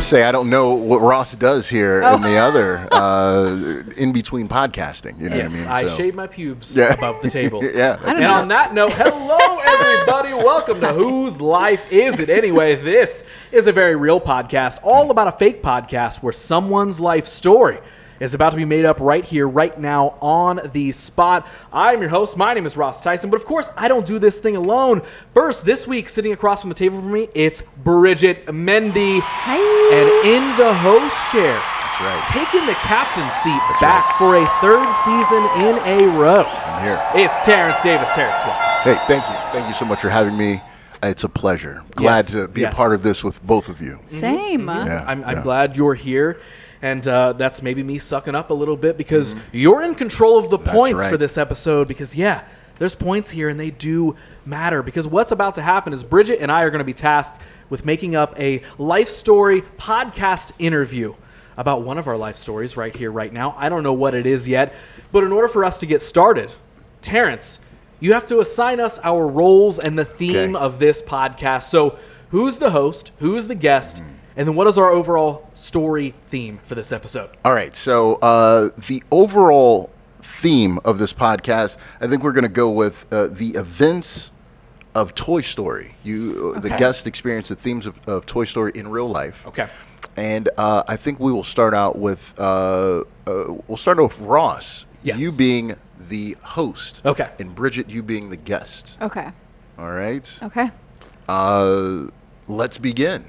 say I don't know what Ross does here in the other in between podcasting. You know what I mean? I shave my pubes above the table. And on that note, hello everybody. Welcome to Whose Life Is It Anyway? This is a very real podcast, all about a fake podcast where someone's life story is about to be made up right here, right now, on the spot. I'm your host. My name is Ross Tyson, but of course, I don't do this thing alone. First, this week, sitting across from the table from me, it's Bridjet Mendy. Hi. And in the host chair, taking the captain's seat back for a third season in a row. I'm here. It's Terrance Davis. Terrance, welcome. Hey, thank you. Thank you so much for having me. It's a pleasure. Glad to be a part of this with both of you. Same. Mm-hmm. I'm glad you're here. And that's maybe me sucking up a little bit because you're in control of the points for this episode because, there's points here and they do matter because what's about to happen is Bridjet and I are going to be tasked with making up a life story podcast interview about one of our life stories right here, right now. I don't know what it is yet, but in order for us to get started, Terrance, you have to assign us our roles and the theme of this podcast. So who's the host? Who's the guest? And then what is our overall story theme for this episode? All right. So the overall theme of this podcast, I think we're going to go with the events of Toy Story. The guest experience the themes of Toy Story in real life. Okay. And I think we will start out with Ross. Yes. You being the host. Okay. And Bridjet, you being the guest. Okay. All right. Okay. Let's begin.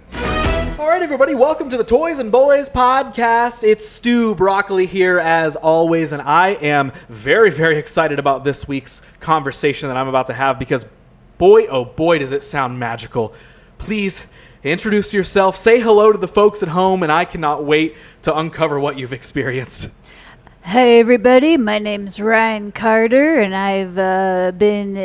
All right, everybody, welcome to the Toys and Boys podcast. It's Stu Broccoli here, as always, and I am very, very excited about this week's conversation that I'm about to have because, boy, oh boy, does it sound magical. Please introduce yourself, say hello to the folks at home, and I cannot wait to uncover what you've experienced. Hey everybody, my name's Ryan Carter, and I've been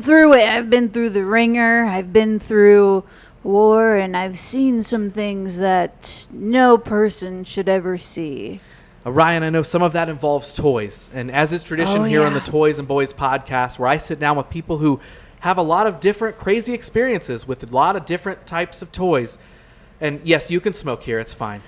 through it. I've been through the ringer. I've been through war, and I've seen some things that no person should ever see. Ryan, I know some of that involves toys, and as is tradition here on the Toys and Boys podcast, where I sit down with people who have a lot of different crazy experiences with a lot of different types of toys. And yes, you can smoke here, it's fine.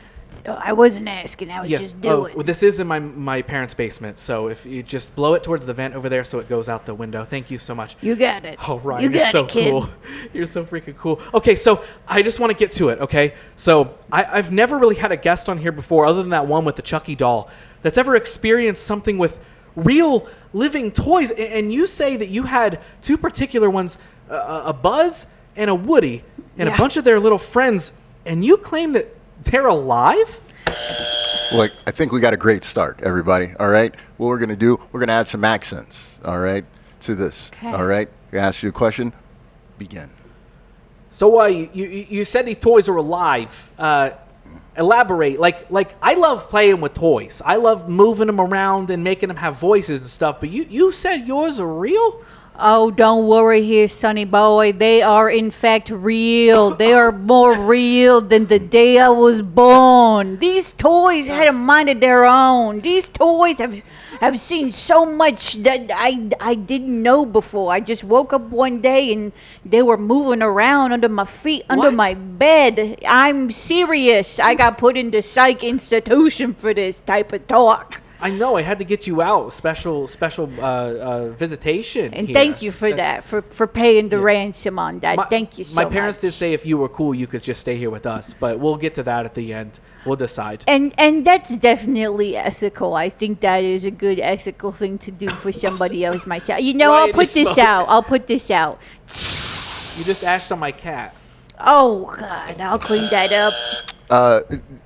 I wasn't asking, I was just doing. Well, this is in my parents' basement, so if you just blow it towards the vent over there so it goes out the window. Thank you so much. You got it. Oh, Ryan, you're so cool. You're so freaking cool. Okay, so I just want to get to it, okay? So I've never really had a guest on here before, other than that one with the Chucky doll, that's ever experienced something with real living toys. And you say that you had two particular ones, a Buzz and a Woody, and a bunch of their little friends, and you claim that they're alive? Look, I think we got a great start, everybody. All right? What we're going to do, we're going to add some accents, all right, to this. Okay. All right? I ask you a question. Begin. So you said these toys are alive. Elaborate. Like I love playing with toys. I love moving them around and making them have voices and stuff. But you said yours are real? Oh, don't worry here, sonny boy. They are, in fact, real. They are more real than the day I was born. These toys had a mind of their own. These toys have seen so much that I didn't know before. I just woke up one day and they were moving around under my feet, under my bed. I'm serious. I got put into psych institution for this type of talk. I know. I had to get you out. Special visitation. And here. thank you for that, for paying the ransom on that. Thank you so much. My parents did say if you were cool, you could just stay here with us. But we'll get to that at the end. We'll decide. And that's definitely ethical. I think that is a good ethical thing to do for somebody else myself. You know, I'll put this out. You just ashed on my cat. Oh, God. I'll clean that up.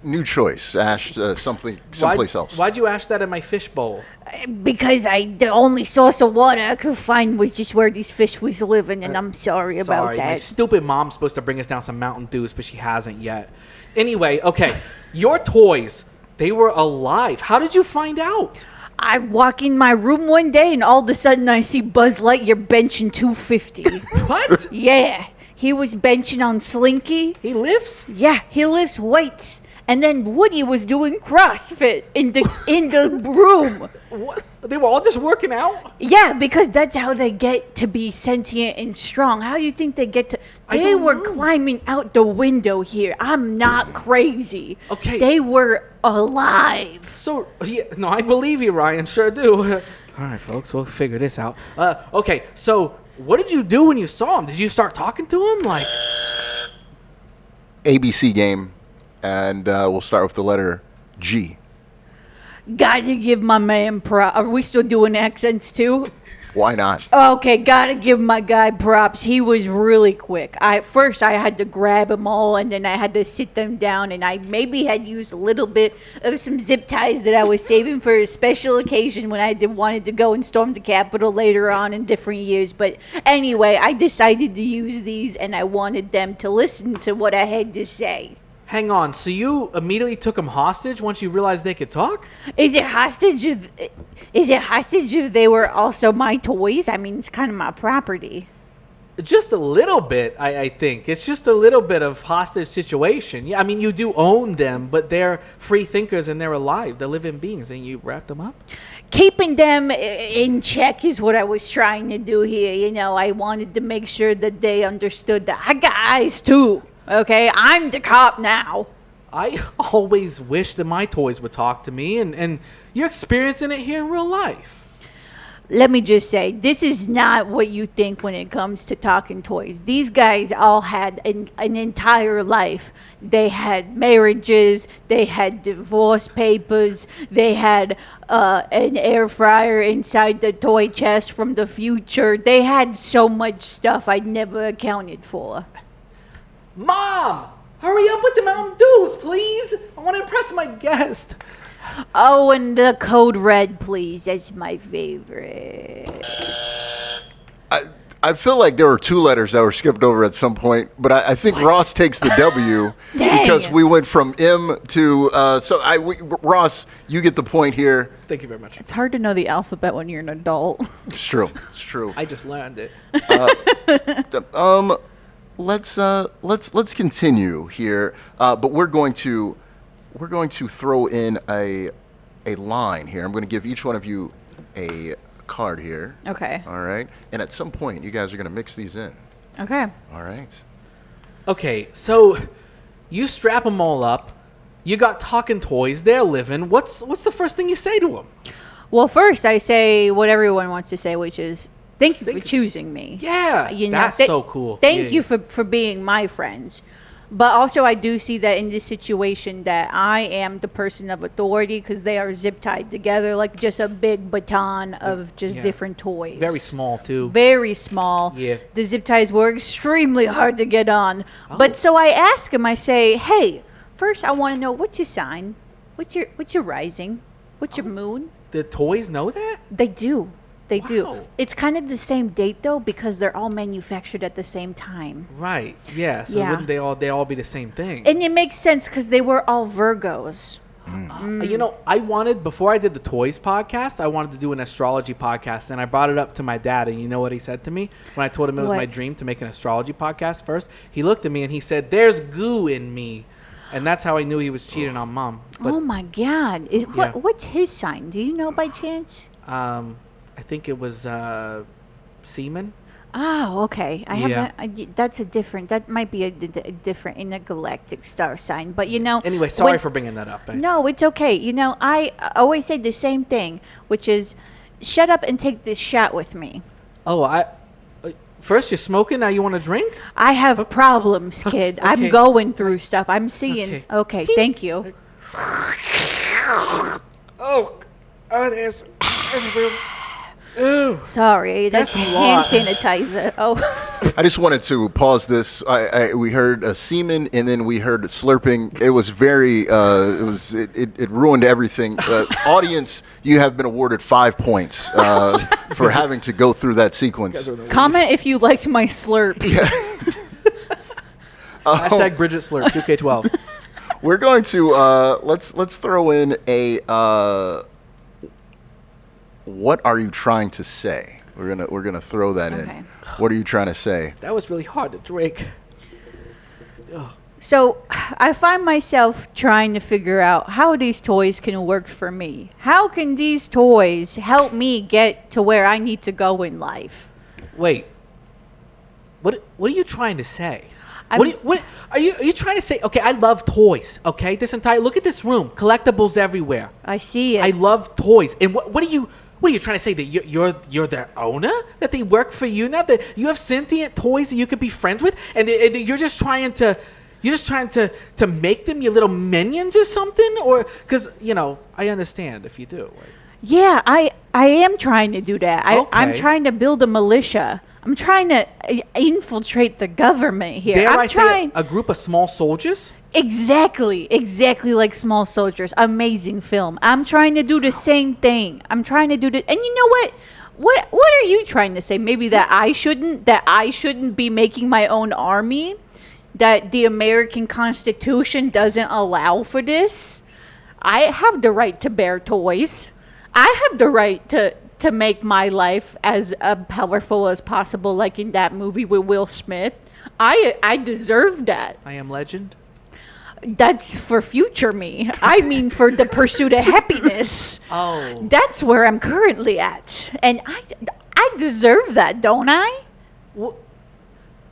New choice. Ash someplace else. Why'd you ash that in my fish bowl? Because the only source of water I could find was just where these fish was living, and I'm sorry about that. My stupid mom's supposed to bring us down some Mountain Dews, but she hasn't yet. Anyway, okay. Your toys, they were alive. How did you find out? I walk in my room one day, and all of a sudden I see Buzz Lightyear benching 250. What? Yeah. He was benching on Slinky. He lifts? Yeah, he lifts weights. And then Woody was doing CrossFit in the room. What? They were all just working out? Yeah, because that's how they get to be sentient and strong. How do you think they get to... They were climbing out the window here. I'm not crazy. Okay. They were alive. So, yeah, no, I believe you, Ryan. Sure do. All right, folks, we'll figure this out. Okay, so what did you do when you saw him? Did you start talking to him? Like, ABC game, and we'll start with the letter G. Gotta give my man props. Are we still doing accents too? Why not? Okay, gotta give my guy props. He was really quick. First I had to grab them all, and then I had to sit them down, and I maybe had used a little bit of some zip ties that I was saving for a special occasion when I wanted to go and storm the Capitol later on in different years. But anyway, I decided to use these, and I wanted them to listen to what I had to say. hang on. So you immediately took them hostage once you realized they could talk? Is it hostage if they were also my toys? I mean, it's kind of my property. Just a little bit, I think. It's just a little bit of hostage situation. Yeah, I mean, you do own them, but they're free thinkers and they're alive. They're living beings, and you wrap them up? Keeping them in check is what I was trying to do here. You know, I wanted to make sure that they understood that I got eyes too. Okay, I'm the cop now. I always wish that my toys would talk to me, and you're experiencing it here in real life. Let me just say, this is not what you think when it comes to talking toys. These guys all had an entire life. They had marriages, they had divorce papers, they had an air fryer inside the toy chest from the future. They had so much stuff I never accounted for. Mom! Hurry up with the Mountain Dews, please! I want to impress my guest. Oh, and the code red, please. That's my favorite. I feel like there were two letters that were skipped over at some point, but I think Ross takes the W because we went from M to Ross, you get the point here. Thank you very much. It's hard to know the alphabet when you're an adult. It's true. It's true. I just learned it. Let's continue here, but we're going to throw in a line here. I'm going to give each one of you a card here. Okay. All right. And at some point, you guys are going to mix these in. Okay. All right. Okay, so you strap them all up. You got talking toys. They're living. What's the first thing you say to them? Well, first I say what everyone wants to say, which is thank you for choosing me. Yeah, that's so cool. Thank you for being my friends. But also I do see that in this situation that I am the person of authority because they are zip tied together like just a big baton of just different toys. Very small, too. Very small. Yeah. The zip ties were extremely hard to get on. Oh. But so I ask him, I say, hey, first I want to know what's your sign? What's your rising? What's your moon? The toys know that? They do. They do. Wow. It's kind of the same date though because they're all manufactured at the same time. Right. Yeah. So wouldn't they all be the same thing? And it makes sense because they were all Virgos. You know, before I did the toys podcast, I wanted to do an astrology podcast, and I brought it up to my dad, and you know what he said to me when I told him it was my dream to make an astrology podcast first? He looked at me and he said, "There's goo in me." And that's how I knew he was cheating on Mom. But, oh my God. What's his sign? Do you know by chance? I think it was semen. Oh, okay. That might be a different intergalactic star sign. But you know. Anyway, sorry for bringing that up. No, it's okay. You know, I always say the same thing, which is, shut up and take this shot with me. Oh, first you're smoking, now you want to drink? I have problems, kid. Okay. I'm going through stuff. I'm seeing. Okay, thank you. Oh, there's real. Ew. Sorry, that's hand sanitizer. Oh. I just wanted to pause this. We heard semen, and then we heard slurping. It was very. It ruined everything. Audience, you have been awarded 5 points for having to go through that sequence. Comment if you liked my slurp. Yeah. Hashtag Bridget Slurp 2K12. We're going to let's throw in a. What are you trying to say? We're gonna throw that in. What are you trying to say? That was really hard to drink. Ugh. So I find myself trying to figure out how these toys can work for me. How can these toys help me get to where I need to go in life? Wait. What are you trying to say? What are you trying to say? Okay, I love toys. Okay, look at this room, collectibles everywhere. I see it. I love toys. And what are you trying to say, that you're their owner? That they work for you now? That you have sentient toys that you could be friends with, and you're just trying to make them your little minions or something? Or because I understand if you do. Yeah, I am trying to do that. I'm trying to build a militia. I'm trying to infiltrate the government here. Dare I say a group of small soldiers? Exactly like Small Soldiers. Amazing film. I'm trying to do the same thing. I'm trying to do the, and you know what? What are you trying to say? Maybe that I shouldn't be making my own army? That the American Constitution doesn't allow for this? I have the right to bear toys. I have the right to make my life as powerful as possible, like in that movie with Will Smith. I deserve that. I Am Legend? That's for future me. I mean for the pursuit of happiness. Oh. That's where I'm currently at. And I deserve that, don't I? What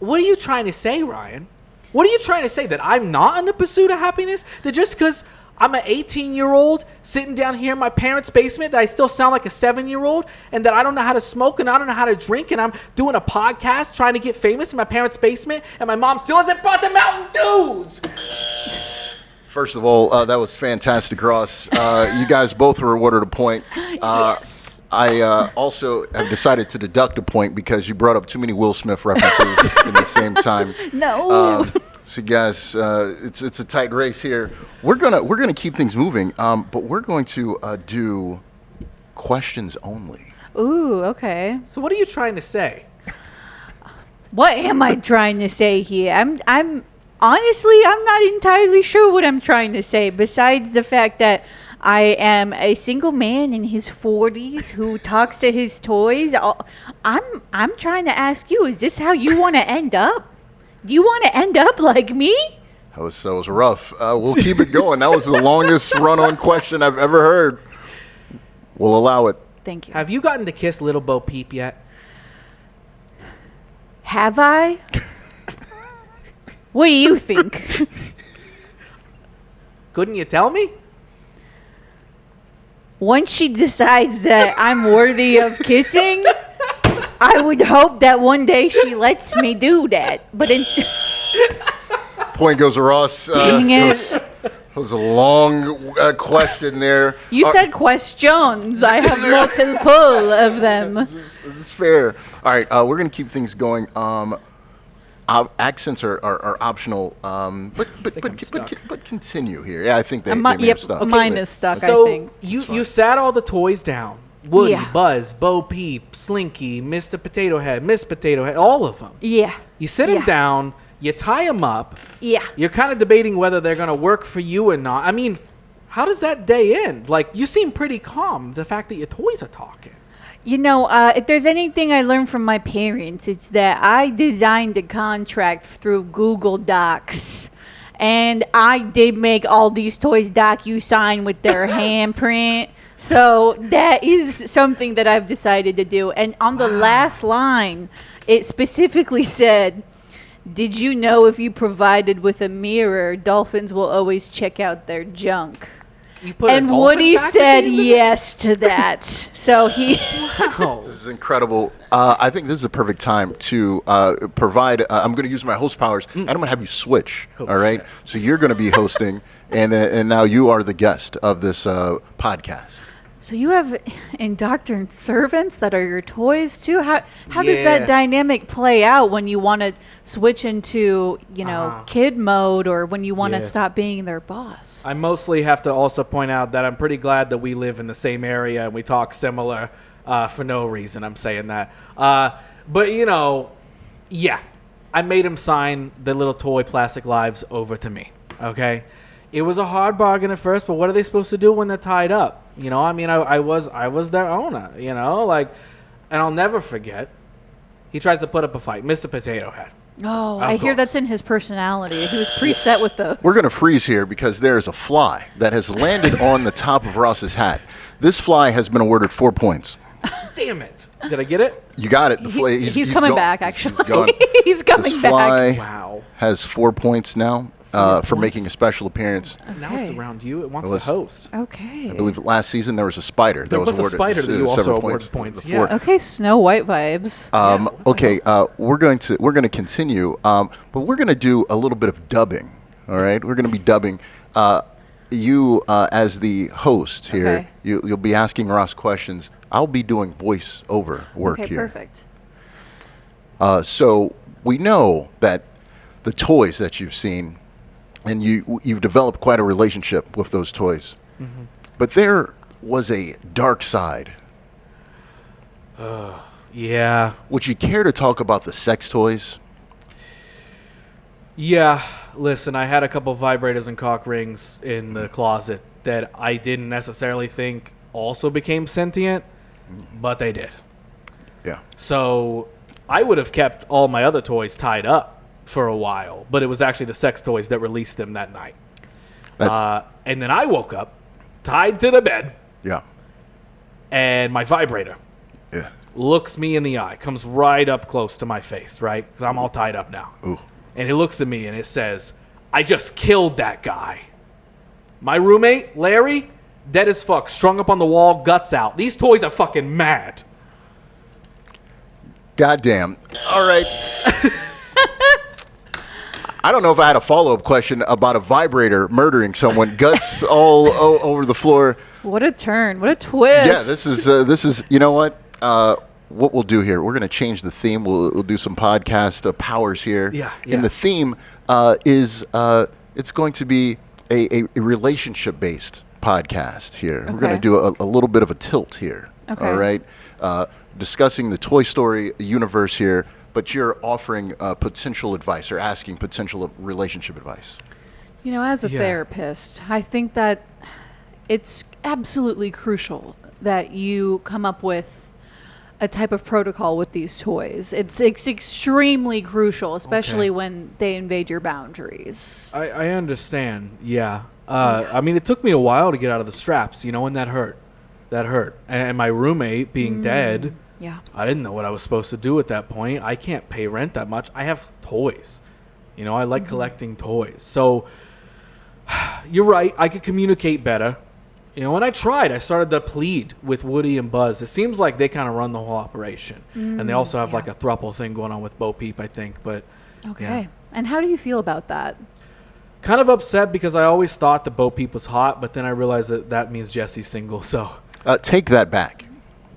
are you trying to say, Ryan? What are you trying to say? That I'm not in the pursuit of happiness? That just because I'm an 18-year-old sitting down here in my parents' basement, that I still sound like a 7-year-old, and that I don't know how to smoke and I don't know how to drink, and I'm doing a podcast trying to get famous in my parents' basement, and my mom still hasn't brought the Mountain Dews? First of all, that was fantastic, Ross. You guys both were awarded a point. Yes. I also have decided to deduct a point because you brought up too many Will Smith references at the same time. No. So guys, it's a tight race here. We're gonna keep things moving, but we're going to do questions only. Ooh, okay. So what are you trying to say? What am I trying to say here? I'm honestly, I'm not entirely sure what I'm trying to say, besides the fact that I am a single man in his 40s who talks to his toys. I'm trying to ask you, is this how you want to end up? Do you want to end up like me? That was rough. We'll keep it going. That was the longest run-on question I've ever heard. We'll allow it. Thank you. Have you gotten to kiss Little Bo Peep yet? Have I? What do you think? Couldn't you tell me? Once she decides that I'm worthy of kissing, I would hope that one day she lets me do that. But Point goes to Ross. Dang it. That was a long question there. You said questions. I have multiple of them. This is fair. All right, we're going to keep things going. Accents are optional, but continue here. Yeah, I think they may have stuck. Mine is stuck, So I think. you sat all the toys down. Woody, Yeah. Buzz, Bo Peep, Slinky, Mr. Potato Head, Miss Potato Head, all of them. Yeah. You sit them Yeah. down, you tie them up. Yeah. You're kind of debating whether they're going to work for you or not. I mean, how does that day end? Like, you seem pretty calm, the fact that your toys are talking. You know, if there's anything I learned from my parents, it's that I designed the contract through Google Docs. And I did make all these toys DocuSign with their handprint. So that is something that I've decided to do. And on the last line, it specifically said, "Did you know if you provided with a mirror, dolphins will always check out their junk?" You put And a dolphin Woody back said in the- yes to that. So he... Wow. This is incredible. I think this is a perfect time to provide. I'm going to use my host powers, and I'm going to have you switch. Oh, all right. shit. So you're going to be hosting, and now you are the guest of this podcast. So you have indoctrined servants that are your toys too? How does that Yeah. dynamic play out when you want to switch into, kid mode, or when you want to Yeah. stop being their boss? I mostly have to also point out that I'm pretty glad that we live in the same area and we talk similar for no reason. I'm saying that. But, yeah, I made him sign the little toy plastic lives over to me, okay? It was a hard bargain at first, but what are they supposed to do when they're tied up? I was their owner, and I'll never forget. He tries to put up a fight, Mr. Potato Head. Oh, Of I hear course. that's in his personality. He was preset with those. We're going to freeze here because there is a fly that has landed on the top of Ross's hat. This fly has been awarded 4 points. Damn it! Did I get it? You got it. He's coming gone. back, He's actually. gone. He's coming This back. fly Wow. has 4 points now for making a special appearance. Now it's Okay. around you. It wants It was- to host. Okay. I believe last season there was a spider There that was a awarded spider that you also several awarded points, The yeah. four. Okay, Snow White vibes. Okay, we're going to continue, but we're going to do a little bit of dubbing. All right, we're going to be dubbing. You as the host here, Okay. you'll be asking Ross questions. I'll be doing voice over work Okay, here. perfect. So we know that the toys that you've seen, and you've developed quite a relationship with those toys. Mm-hmm. But there was a dark side. Yeah. Would you care to talk about the sex toys? Yeah. Listen, I had a couple vibrators and cock rings in the closet that I didn't necessarily think also became sentient, but they did. Yeah. So I would have kept all my other toys tied up for a while, but it was actually the sex toys that released them that night. And then I woke up tied to the bed, Yeah. and my vibrator Yeah. looks me in the eye, comes right up close to my face, right? Because I'm all tied up now. Ooh. And he looks at me and it says, I just killed that guy. My roommate, Larry, dead as fuck, strung up on the wall, guts out. These toys are fucking mad. Goddamn. All right. I don't know if I had a follow-up question about a vibrator murdering someone, guts all over the floor. What a turn. What a twist. Yeah, this is. You know what? What we'll do here, we're going to change the theme. We'll do some podcast powers here. Yeah. And the theme is it's going to be a relationship-based podcast here. We're going to Okay. do a little bit of a tilt here. Okay. All right. Discussing the Toy Story universe here, but you're offering potential advice or asking potential relationship advice. You know, as a Yeah. therapist, I think that it's absolutely crucial that you come up with a type of protocol with these toys. It's extremely crucial, especially Okay. when they invade your boundaries. I understand, yeah. I mean, it took me a while to get out of the straps, you know, and that hurt. That hurt. And my roommate being dead, Yeah. I didn't know what I was supposed to do at that point. I can't pay rent that much. I have toys. You know, I like collecting toys. So you're right. I could communicate better. You know, and I tried. I started to plead with Woody and Buzz. It seems like they kind of run the whole operation. And they also have yeah. like a throuple thing going on with Bo Peep, I think. But Okay. yeah. And how do you feel about that? Kind of upset because I always thought that Bo Peep was hot, but then I realized that that means Jesse's single. So Take that back.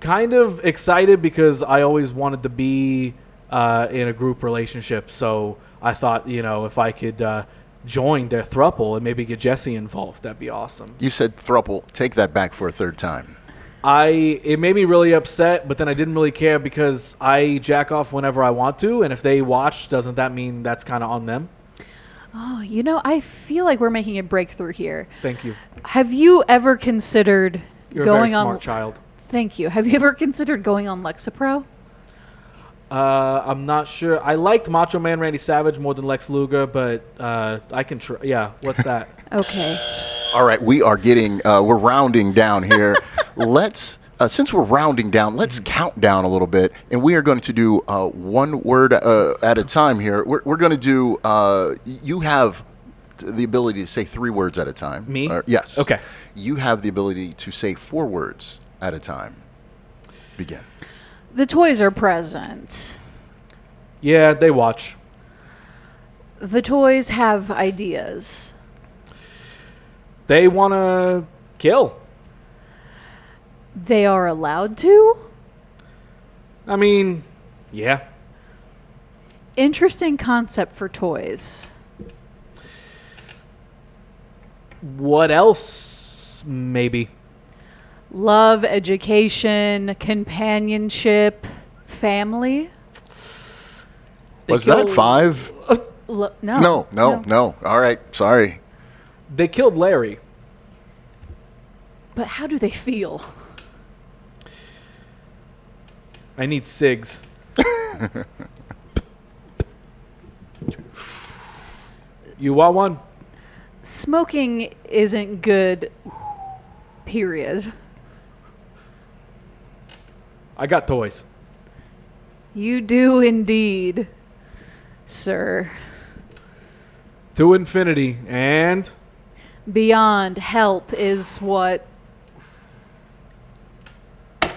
kind of excited because I always wanted to be in a group relationship. So I thought, you know, if I could join their throuple and maybe get Jesse involved, that'd be awesome. You said thruple. Take that back for a third time. It made me really upset, but then I didn't really care because I jack off whenever I want to, and if they watch, doesn't that mean that's kind of on them? Oh, you know, I feel like we're making a breakthrough here. Thank you. Have you ever considered You're going a very on smart child. Thank you. Have you ever considered going on Lexapro? I'm not sure. I liked Macho Man Randy Savage more than Lex Luger, but I can try. Yeah, what's that? Okay. All right, we are getting, we're rounding down here. Let's, since we're rounding down, let's count down a little bit, and we are going to do one word at a time here. We're going to do, you have the ability to say 3 words at a time. Me? Yes. Okay. You have the ability to say 4 words at a time. Begin. The toys are present. Yeah, they watch. The toys have ideas. They want to kill. They are allowed to. I mean, yeah. Interesting concept for toys. What else? Maybe. Love, education, companionship, family. They Was that killed- 5? No. No. All right, sorry. They killed Larry. But how do they feel? I need cigs. You want one? Smoking isn't good, period. I got toys. You do indeed, sir. To infinity and Beyond help is what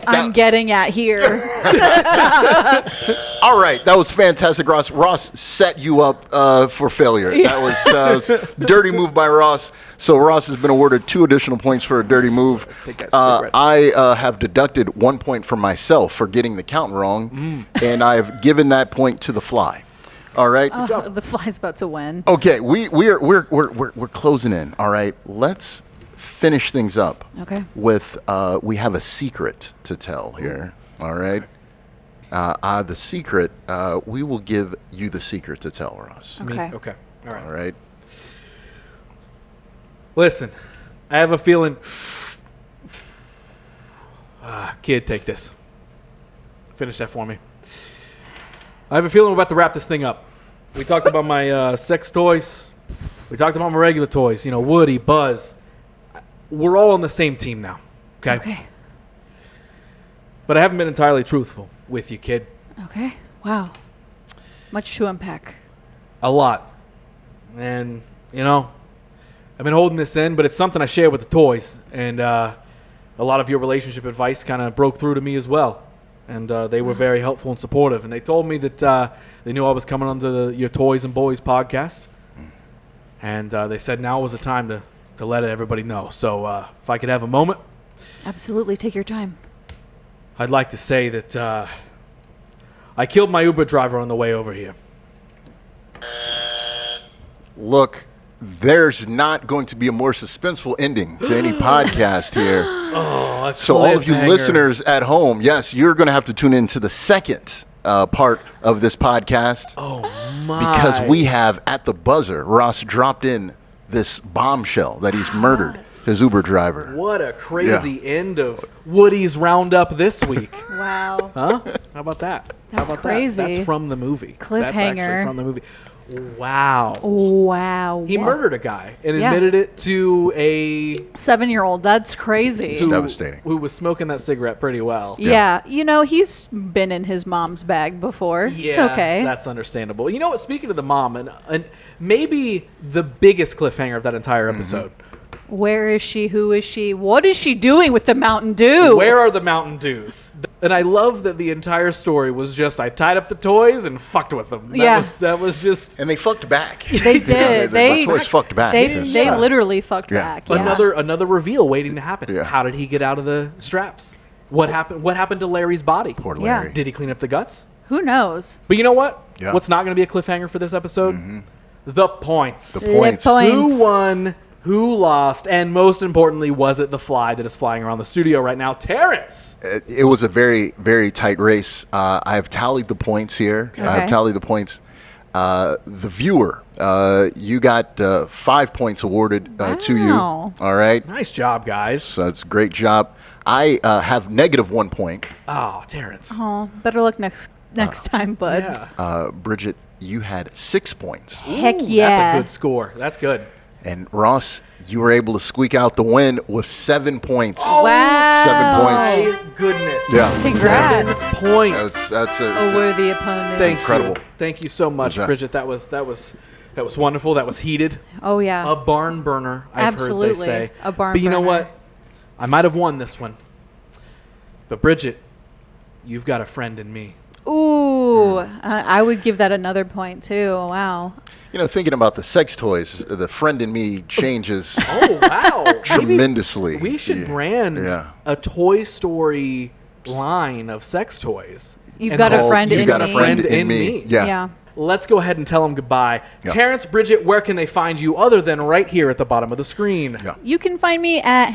I'm getting at here. All right, that was fantastic, Ross. Ross set you up for failure. That was dirty move by Ross. So Ross has been awarded 2 additional points for a dirty move. I have deducted 1 point for myself for getting the count wrong, and I've given that point to the fly. All right. The fly's about to win. Okay, we're closing in. All right, let's finish things up. Okay. With we have a secret to tell here. All right. The secret. We will give you the secret to tell, Ross. Okay. Okay. All right. All right. Listen, I have a feeling. Kid, take this. Finish that for me. I have a feeling we're about to wrap this thing up. We talked about my sex toys. We talked about my regular toys. You know, Woody, Buzz. We're all on the same team now. Okay? Okay. But I haven't been entirely truthful with you, kid. Okay. Wow. Much to unpack. A lot. And, you know, I've been holding this in, but it's something I share with the toys. And a lot of your relationship advice kind of broke through to me as well. And they were very helpful and supportive. And they told me that they knew I was coming onto your Toys and Boys podcast. And they said now was the time to let everybody know. So if I could have a moment. Absolutely. Take your time. I'd like to say that I killed my Uber driver on the way over here. Look, there's not going to be a more suspenseful ending to any podcast here. Oh, so all of you listeners at home, yes, you're going to have to tune in to the second part of this podcast. Oh, my. Because we have, at the buzzer, Ross dropped in this bombshell that he's murdered his Uber driver. What a crazy end of Woody's Roundup this week. Wow. Huh? How about that? That's How about crazy. That? That's from the movie. That's Cliffhanger. actually from the movie. Wow. Wow. He murdered a guy and Yeah. admitted it to a 7-year-old. That's crazy. It's devastating. who was smoking that cigarette pretty well. Yeah. You know, he's been in his mom's bag before. Yeah, It's okay. that's understandable. You know what? Speaking of the mom, and maybe the biggest cliffhanger of that entire episode. Where is she? Who is she? What is she doing with the Mountain Dew? Where are the Mountain Dews? And I love that the entire story was just I tied up the toys and fucked with them. That was just And they fucked back. They did. The toys fucked back. They literally fucked Yeah. back. Yeah. another reveal waiting to happen. Yeah. How did he get out of the straps? What happened? What happened to Larry's body? Poor Yeah. Larry. Did he clean up the guts? Who knows? But you know what? Yeah. What's not going to be a cliffhanger for this episode? The points. The points. Who won? Who lost? And most importantly, was it the fly that is flying around the studio right now? Terrance! It was a very, very tight race. I have tallied the points here. I have Okay. tallied the points. The viewer, you got 5 points awarded to you. Wow. All right. Nice job, guys. So that's a great job. I have negative 1 point. Oh, Terrance. Oh, better luck next time, bud. Yeah. Bridget, you had 6 points. Heck Ooh, yeah. That's a good score. That's good. And Ross, you were able to squeak out the win with 7 points. Wow. 7 points. My goodness. Yeah. Congrats. 7 points. That's A worthy opponent. Thank incredible. you. Thank you so much, Who's that? Bridget. That was wonderful. That was heated. Oh, yeah. A barn burner, I've Absolutely. heard they say. A barn But you know burner. what? I might have won this one. But Bridget, you've got a friend in me. Ooh. I would give that another point, too. Wow. You know, thinking about the sex toys, the friend in me changes Oh, wow. tremendously. Maybe we should brand Yeah. a Toy Story line of sex toys. You've and got a call- friend You've in got me. a friend in me. Yeah. Yeah. Let's go ahead and tell them goodbye. Yeah. Terrance, Bridget, where can they find you other than right here at the bottom of the screen? Yeah. You can find me at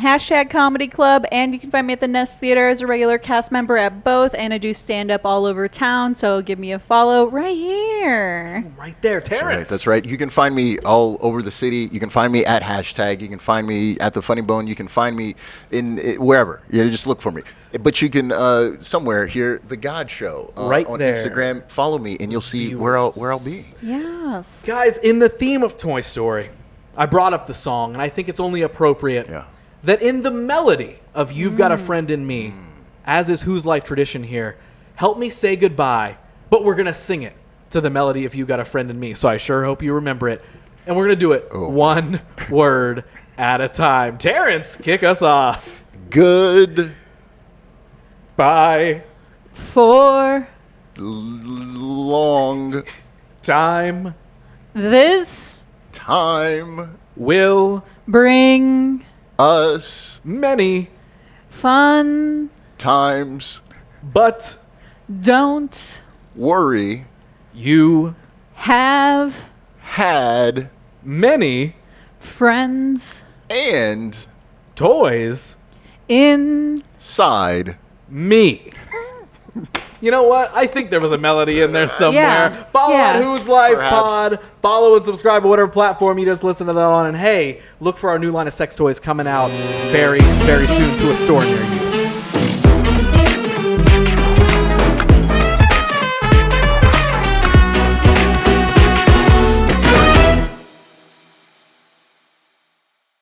#Comedy Club, and you can find me at the Nest Theater as a regular cast member at both. And I do stand up all over town, so give me a follow right here. Right there, Terrance. That's right. That's right. You can find me all over the city. You can find me at #. You can find me at the Funny Bone. You can find me in wherever. Yeah, just look for me. But you can somewhere hear the God Show Right on there. Instagram. Follow me, and you'll see where I'll be. Yes. Guys, in the theme of Toy Story, I brought up the song, and I think it's only appropriate that in the melody of You've Got a Friend in Me, as is Whose Life tradition here, help me say goodbye, but we're going to sing it to the melody of You Got a Friend in Me, so I sure hope you remember it. And we're going to do it one word at a time. Terrance, kick us off. Good. Bye. For Long Time this time will bring us many, fun, times but don't worry you have had many friends and toys inside me. You know what? I think there was a melody in there somewhere. Yeah. Follow Yeah. at Who's Life Perhaps. Pod. Follow and subscribe to whatever platform you just listen to that on. And hey, look for our new line of sex toys coming out very, very soon to a store near you.